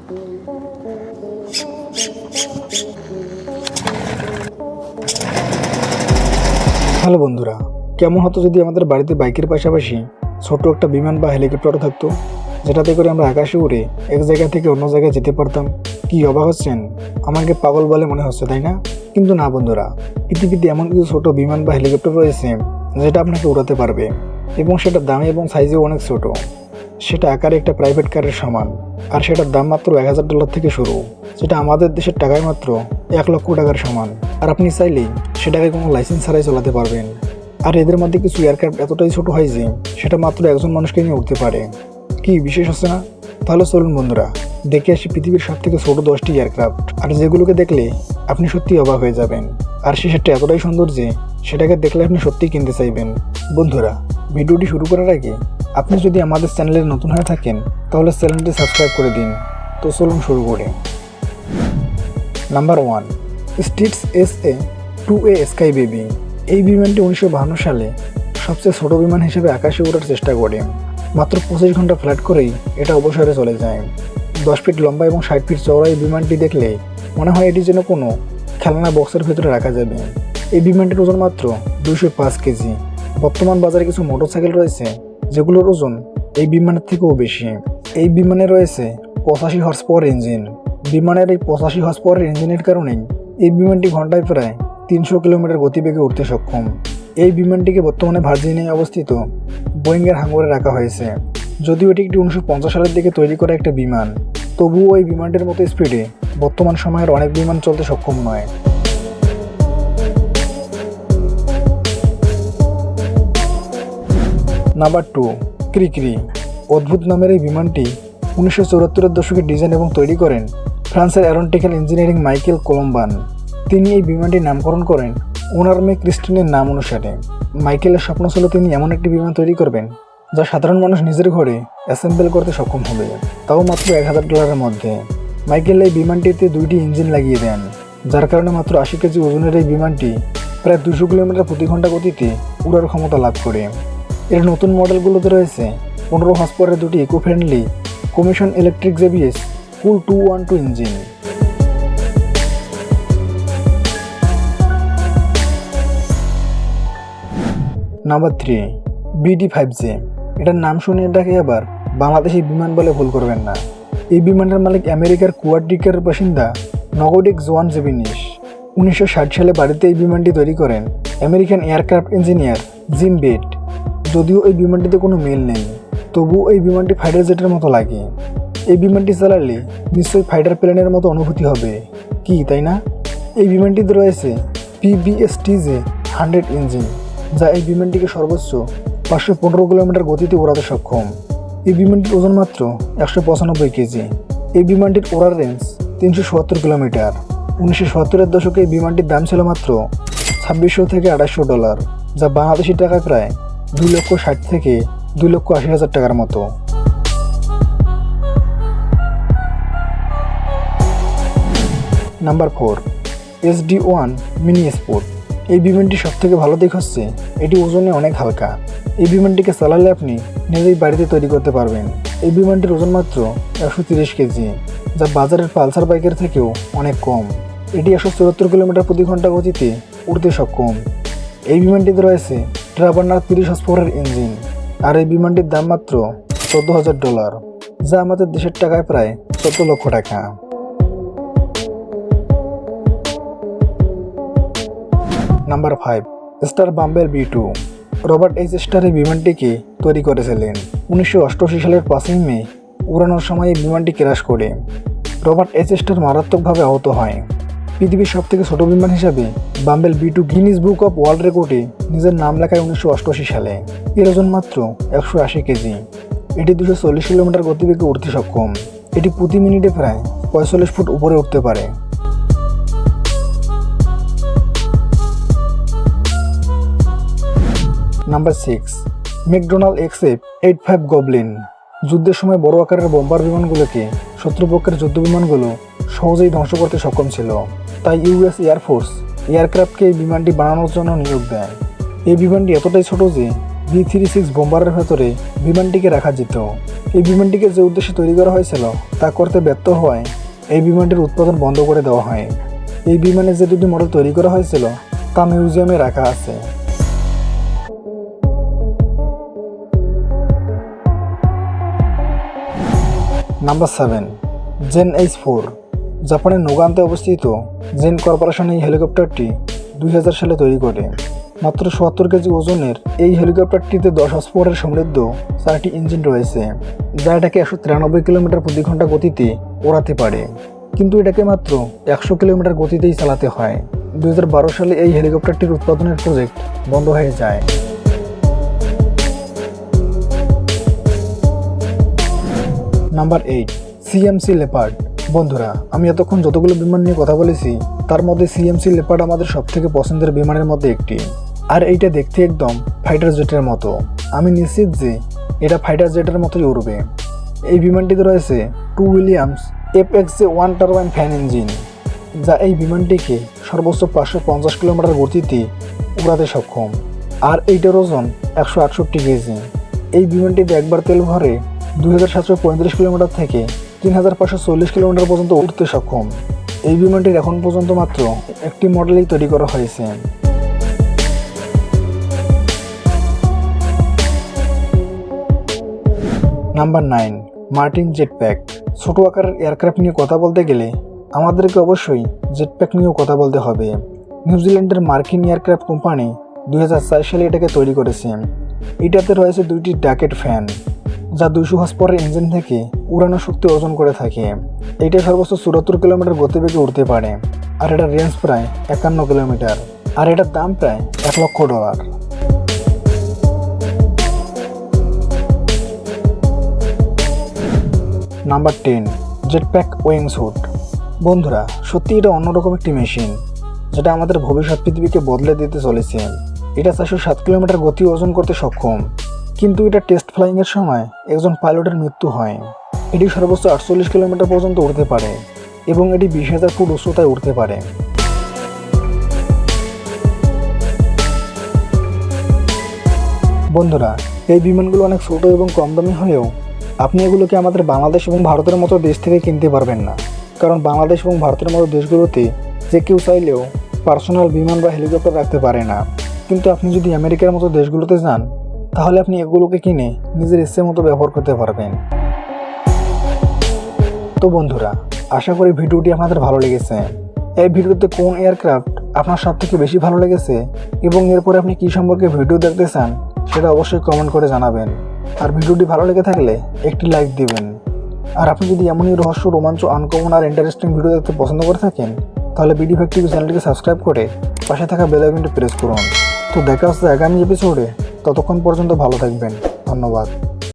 Hello বন্ধুরা, কেমন হতো যদি আমাদের বাড়িতে বাইকের পাশাপাশি ছোট একটা বিমান বা হেলিকপ্টারও থাকতো, যেটাতে করে আমরা আকাশে উড়ে এক জায়গা থেকে অন্য জায়গায় যেতে পারতাম। কি অবাক হচ্ছেন? আমাকে পাগল বলে মনে হচ্ছে, তাই না? কিন্তু না বন্ধুরা, পৃথিবীতে এমন কিছু ছোট বিমান বা হেলিকপ্টার রয়েছে যেটা আপনাকে উড়াতে পারবে, এবং সেটার দামে এবং সাইজেও অনেক ছোট। সেটা আকারে একটা প্রাইভেট কারের সমান, আর সেটার দাম মাত্র $1000 থেকে শুরু, যেটা আমাদের দেশের টাকায় মাত্র $1,00,000 সমান। আর আপনি চাইলেই সেটাকে কোনো লাইসেন্স ছাড়াই চালাতে পারবেন। আর এদের মধ্যে কিছু এয়ারক্রাফট এতটাই ছোট হয় যে সেটা মাত্র একজন মানুষকে নিয়ে উঠতে পারে। কি বিশেষ হচ্ছে না? তাহলে চলুন বন্ধুরা, দেখে আসি পৃথিবীর সব থেকে ছোট 10টি এয়ারক্রাফট, আর যেগুলোকে দেখলে আপনি সত্যি অবাক হয়ে যাবেন। আর সেটা এতটাই সুন্দর যে সেটাকে দেখলে আপনি সত্যিই কিনতে চাইবেন। বন্ধুরা, ভিডিওটি শুরু করার আগে আপনি যদি আমাদের চ্যানেলে নতুন হয়ে থাকেন তাহলে চ্যানেলটি সাবস্ক্রাইব করে দিন। তো চলুন শুরু করি। Number 1, স্টিটস SA-2A sky baby. এই বিমানটি 1952 সালে সবচেয়ে ছোট বিমান হিসেবে আকাশে ওঠার চেষ্টা করে। মাত্র 25 ঘন্টা ফ্লাইট করেই এটা অবসরে চলে যায়। 10 ফিট লম্বা এবং 60 ফিট চওড়া এই বিমানটি দেখলে মনে হয় এটি যেন কোনো খেলনা বক্সের ভেতরে রাখা যাবে। এই বিমানটির ওজন মাত্র 205 কেজি। বর্তমান বাজারে কিছু মোটরসাইকেল রয়েছে যেগুলোর ওজন এই বিমানের থেকেও বেশি। এই বিমানে রয়েছে 85 হর্স পাওয়ার ইঞ্জিন। বিমানের এই 85 হর্স পাওয়ারের ইঞ্জিনের কারণেই এই বিমানটি ঘন্টায় প্রায় 300 কিলোমিটার গতিবেগে উঠতে সক্ষম। এই বিমানটিকে বর্তমানে ভার্জিনিয়ায় অবস্থিত বোয়িংয়ের হাঙ্গরে রাখা হয়েছে। যদিও এটি একটি 1950 সালের দিকে তৈরি করা একটা বিমান, তবুও এই বিমানটির মতো স্পিডে বর্তমান সময়ের অনেক বিমান চলতে সক্ষম নয়। নাম্বার 2, ক্রিকরি। অদ্ভুত নামের এই বিমানটি 1974-এর দশকে ডিজাইন এবং তৈরি করেন ফ্রান্সের অ্যারোনটিক্যাল ইঞ্জিনিয়ারিং মাইকেল কোলম্বান। তিনি এই বিমানটির নামকরণ করেন ওনার মেয়ে ক্রিস্টিনের নাম অনুসারে। মাইকেলের স্বপ্ন ছিল তিনি এমন একটি বিমান তৈরি করবেন যা সাধারণ মানুষ নিজের ঘরে অ্যাসেম্বল করতে সক্ষম হবে, তাও মাত্র $1000 মধ্যে। মাইকেল এই বিমানটিতে 2টি ইঞ্জিন লাগিয়ে দেন, যার কারণে মাত্র 80 কেজি ওজনের এই বিমানটি প্রায় 200 কিলোমিটার প্রতি ঘন্টা গতিতে উড়ার ক্ষমতা লাভ করে। এর নতুন মডেলগুলোতে রয়েছে 15 হর্স পাওয়ারের 2টি eco friendly commission electric JBS cool 212 engine. Number 3, BD-5J। এটার নাম শুনে এটাকে আবার বাংলাদেশি বিমান বলে ভুল করবেন না। এই বিমানের মালিক আমেরিকার কুয়াড্রিকের বাসিন্দা নগোডিক জোয়ান জেবিনিস। 1960 সালে বাড়িতে এই বিমানটি তৈরি করেন American aircraft engineer Jim Bede. যদিও এই বিমানটিতে কোনো মিল নেই, তবুও এই বিমানটি ফাইটার জেটের মতো লাগে। এই বিমানটি চালালে নিশ্চয়ই ফাইটার প্লেনের মতো অনুভূতি হবে, কি তাই না? এই বিমানটিতে রয়েছে PBSTJ-100 ইঞ্জিন, যা এই বিমানটিকে সর্বোচ্চ 515 কিলোমিটার গতিতে ওড়াতে সক্ষম। এই বিমানটির ওজন মাত্র 195 কেজি। এই বিমানটির ওড়ার রেঞ্জ 370 কিলোমিটার। 1970-এর দশকে এই বিমানটির দাম ছিল মাত্র $2600 থেকে $2800, যা বাংলাদেশি টাকায় প্রায় 2,60,000 থেকে 2,80,000 টাকার মতো। Number 4, SD-1 mini sport. এই বিমানটি সবথেকে ভালো দিক হচ্ছে এটি ওজনে অনেক হালকা। এই বিমানটিকে চালালে আপনি নিজেই বাড়িতে তৈরি করতে পারবেন। এই বিমানটির ওজন মাত্র 130 কেজি, যা বাজারের পালসার বাইকের থেকেও অনেক কম। এটি 174 কিলোমিটার প্রতি ঘন্টা গতিতে উড়তে সক্ষম। এই বিমানটিতে রয়েছে ট্রাবার্নার 30 হর্স পাওয়ারের ইঞ্জিন, আর এই বিমানটির দাম মাত্র $14,000, যা আমাদের দেশের টাকায় প্রায় 14 লক্ষ টাকা। Number 5, star bumble B2। Robert H star এই বিমানটিকে তৈরি করেছিলেন। 1988 সালের 5ই মে উড়ানোর সময় এই বিমানটি ক্র্যাশ করে রবার্ট এইচ স্টার মারাত্মকভাবে আহত হয়। পৃথিবীর সবথেকে ছোট বিমান হিসাবে bumble B2 Guinness book of world রেকর্ডে নিজের নাম লেখায় 1988 সালে। এর ওজন মাত্র 180 কেজি। এটি 240 কিলোমিটার গতিবেগে উঠতে সক্ষম। এটি প্রতি মিনিটে প্রায় 45 ফুট উপরে উঠতে পারে। Number 6, McDonnell XF-85 Goblin. যুদ্ধের সময় বড় আকারের বোম্বার বিমানগুলোকে শত্রুপক্ষের যুদ্ধ বিমানগুলো সহজেই ধ্বংস করতে সক্ষম ছিল, তাই US এয়ারফোর্স এয়ারক্রাফটকে এই বিমানটি বানানোর জন্য নিয়োগ দেয়। এই বিমানটি এতটাই ছোট যে B-36 বোম্বারের ভেতরে বিমানটিকে রাখা যেত। এই বিমানটিকে যে উদ্দেশ্যে তৈরি করা হয়েছিল তা করতে ব্যর্থ হওয়ায় এই বিমানটির উৎপাদন বন্ধ করে দেওয়া হয়। এই বিমানের যে দুটি মডেল তৈরি করা হয়েছিল তা মিউজিয়ামে রাখা আছে। নাম্বার 7, জেন H-4। জাপানের নোগান্তে অবস্থিত জেন কর্পোরেশন এই হেলিকপ্টারটি 2000 সালে তৈরি করে। মাত্র 70 কেজি ওজনের এই হেলিকপ্টারটিতে 10 হর্সপাওয়ারের সমৃদ্ধ 4টি ইঞ্জিন রয়েছে, যা এটাকে 193 কিলোমিটার প্রতি ঘন্টা গতিতে ওড়াতে পারে। কিন্তু এটাকে মাত্র 100 কিলোমিটার গতিতেই চালাতে হয়। 2012 সালে এই হেলিকপ্টারটির উৎপাদনের প্রজেক্ট বন্ধ হয়ে যায়। Number 8, CMC leopard. বন্ধুরা, আমি এতক্ষণ যতগুলো বিমান নিয়ে কথা বলেছি তার মধ্যে CMC লেপার্ড আমাদের সবথেকে পছন্দের বিমানের মধ্যে একটি। আর এইটা দেখতে একদম ফাইটার জেটের মতো। আমি নিশ্চিত যে এটা ফাইটার জেটের মতোই উড়বে। এই বিমানটিতে রয়েছে 2 Williams FXJ-1 turbine fan engine, যা এই বিমানটিকে সর্বোচ্চ 550 কিলোমিটার গতিতে উড়াতে সক্ষম। আর এইটার ওজন 168 কেজি। এই বিমানটিতে একবার তেল ভরে 2735 কিলোমিটার থেকে 3540 কিলোমিটার পর্যন্ত উঠতে সক্ষম। এই বিমানটির এখন পর্যন্ত মাত্র একটি মডেলই তৈরি করা হয়েছে। Number 9, Martin Jetpack. ছোট আকারের এয়ারক্রাফট নিয়ে কথা বলতে গেলে আমাদেরকে অবশ্যই জেটপ্যাক নিয়েও কথা বলতে হবে। নিউজিল্যান্ডের মার্কিন এয়ারক্রাফট কোম্পানি 2004 সালে এটাকে তৈরি করেছে। এটাতে রয়েছে 2টি ডাকেট ফ্যান, যা 200 হর্সপাওয়ারের ইঞ্জিন থেকে উড়ানো শক্তি অর্জন করে থাকে। এটা সর্বোচ্চ 74 কিলোমিটার গতিবেগে উঠতে পারে। আর এটার রেঞ্জ প্রায় 51 কিলোমিটার। আর এটার দাম প্রায় $1 লক্ষ। Number 10, Jetpack wingsuit. বন্ধুরা, সত্যি এটা অন্যরকম একটি মেশিন, যেটা আমাদের ভবিষ্যৎ পৃথিবীকে বদলে দিতে চলেছে। এটা 407 কিলোমিটার গতি অর্জন করতে সক্ষম, কিন্তু এটা টেস্ট ফ্লাইংয়ের সময় একজন পাইলটের মৃত্যু হয়। এটি সর্বোচ্চ 48 কিলোমিটার পর্যন্ত উড়তে পারে এবং এটি 20,000 ফুট উচ্চতায় উঠতে পারে। বন্ধুরা, এই বিমানগুলো অনেক ছোট এবং কম দামি হলেও আপনি এগুলোকে আমাদের বাংলাদেশ এবং ভারতের মতো দেশ থেকে কিনতে পারবেন না, কারণ বাংলাদেশ এবং ভারতের মতো দেশগুলোতে যে কেউ চাইলেও পার্সোনাল বিমান বা হেলিকপ্টার রাখতে পারে না। কিন্তু আপনি যদি আমেরিকার মতো দেশগুলোতে যান তাহলে আপনি এগুলোকে কিনে নিজের ইচ্ছে মতো ব্যবহার করতে পারবেন। তো বন্ধুরা, আশা করি ভিডিওটি আপনাদের ভালো লেগেছে। এই ভিডিওতে কোন এয়ারক্রাফট আপনার সবথেকে বেশি ভালো লেগেছে এবং এরপরে আপনি কী সম্পর্কে ভিডিও দেখতে চান সেটা অবশ্যই কমেন্ট করে জানাবেন। আর ভিডিওটি ভালো লেগে থাকলে একটি লাইক দিবেন। আর আপনি যদি এমনই রহস্য, রোমাঞ্চ, আনকমন আর ইন্টারেস্টিং ভিডিও দেখতে পছন্দ করে থাকেন তাহলে বিডি ফ্যাক্ট টিভি চ্যানেলটিকে সাবস্ক্রাইব করে পাশে থাকা বেল আইকনটি প্রেস করুন। তো দেখা হচ্ছে আগামী এপিসোডে। ততক্ষণ পর্যন্ত ভালো থাকবেন। ধন্যবাদ।